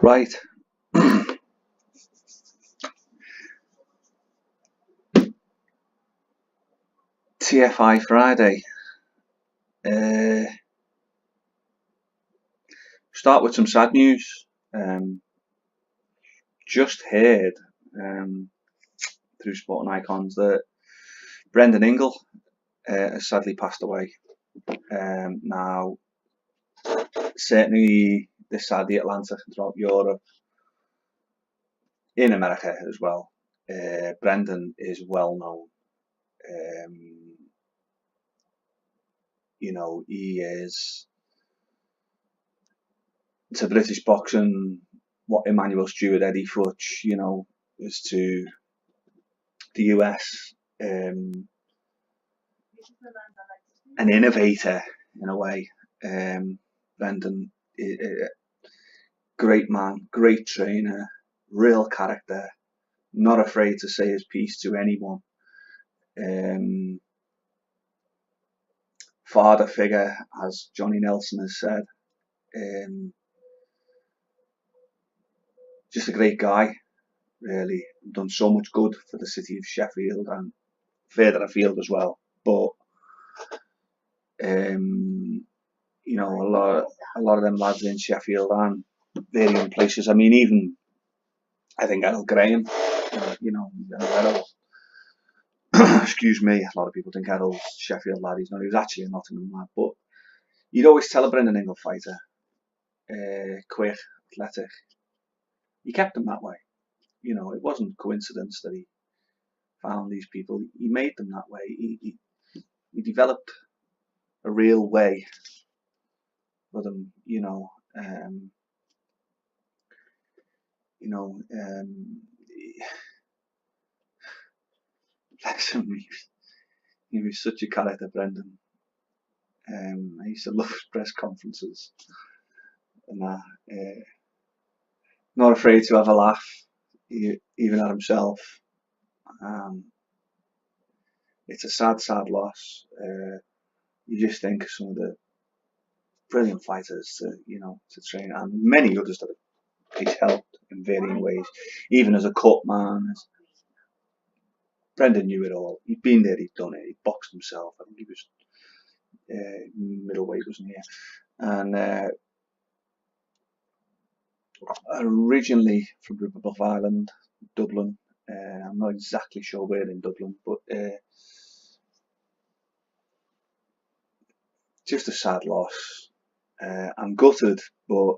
Right. TFI Friday. Uh, Start with some sad news. Um, just heard um, through Sporting Icons that Brendan Ingle has sadly passed away. Now, certainly this side of the Atlantic and throughout Europe, in America as well, Brendan is well known. Um, he is to British boxing what Emmanuel Stewart, Eddie Futch, is to the US. An innovator in a way. Brendan, great man, great trainer, real character, not afraid to say his piece to anyone. Um, Father figure, as Johnny Nelson has said. Um, just a great guy, really. Done so much good for the city of Sheffield and further afield as well. But a lot of them lads in Sheffield and varying places. I mean, even I think Errol Graham, Errol, excuse me, a lot of people think Errol's Sheffield lad. He was actually a Nottingham lad, but you'd always tell a Brendan Ingle fighter, quick, athletic. He kept them that way. It wasn't coincidence that he found these people. He made them that way. He developed a real way for them. You know, um, bless him. He was such a character, Brendan. I used to love his press conferences and that. Not afraid to have a laugh, even at himself. Um, it's a sad, sad loss. You just think of some of the brilliant fighters to train, and many others that he's helped in varying ways, even as a cut man. Brendan knew it all. He'd been there, he'd done it. He boxed himself. I think he was middleweight, wasn't he? And originally from Republic of Ireland, Dublin. I'm not exactly sure where in Dublin, but just a sad loss. I'm gutted, but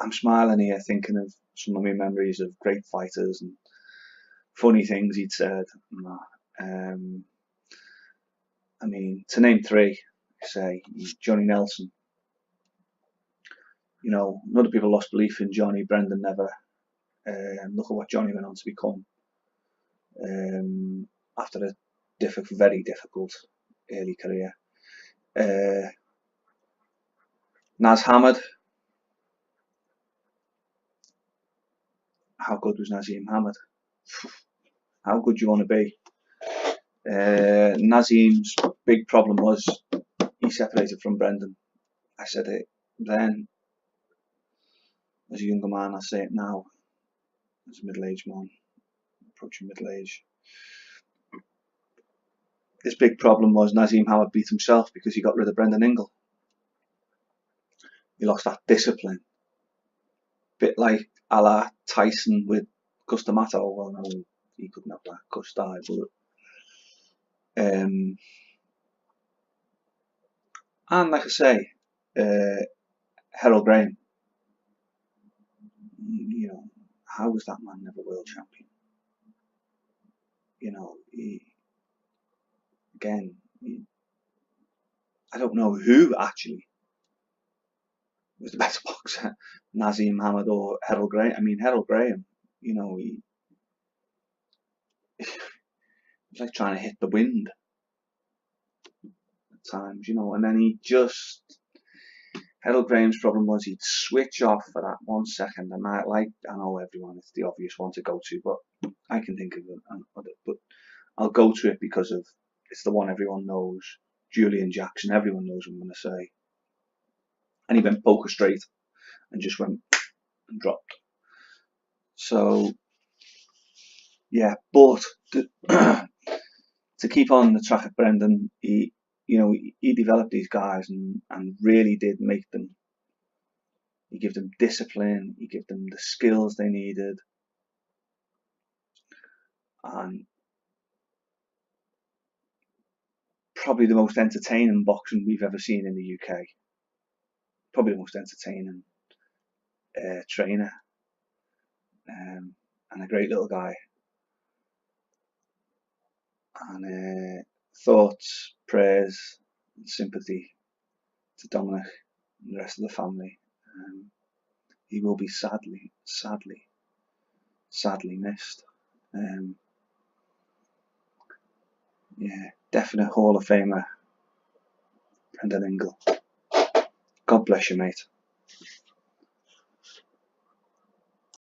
I'm smiling here thinking of some of my memories of great fighters and funny things he'd said. I mean, to name three, say Johnny Nelson. Other people lost belief in Johnny. Brendan never. Look at what Johnny went on to become after a very difficult early career. Naz Hamad. How good was Nazim Hamad? How good do you want to be? Nazim's big problem was he separated from Brendan. I said it then as a younger man, I say it now as a middle-aged man, approaching middle age. His big problem was Nazim Hamad beat himself because he got rid of Brendan Ingle. He lost that discipline. Bit like a la Tyson with Custamato. Well, no, he couldn't have that Custard, but and like I say, Harold Graham. How was that man never world champion? I don't know who actually was the better boxer, Nazim Hamad or Harold Graham. I mean, Harold Graham, he was like trying to hit the wind at times, and then Harold Graham's problem was he'd switch off for that 1 second, and I know everyone, it's the obvious one to go to, but I can think of it, but I'll go to it because it's the one everyone knows. Julian Jackson, everyone knows what I'm going to say. And he went poker straight and just went and dropped. So yeah, but to keep on the track of Brendan, he developed these guys and really did make them. He gave them discipline. He gave them the skills they needed, and probably the most entertaining boxing we've ever seen in the UK. Probably the most entertaining trainer, and a great little guy. And thoughts, prayers, and sympathy to Dominic and the rest of the family. He will be sadly missed. Yeah, definite Hall of Famer, Brendan Ingle. God bless you, mate.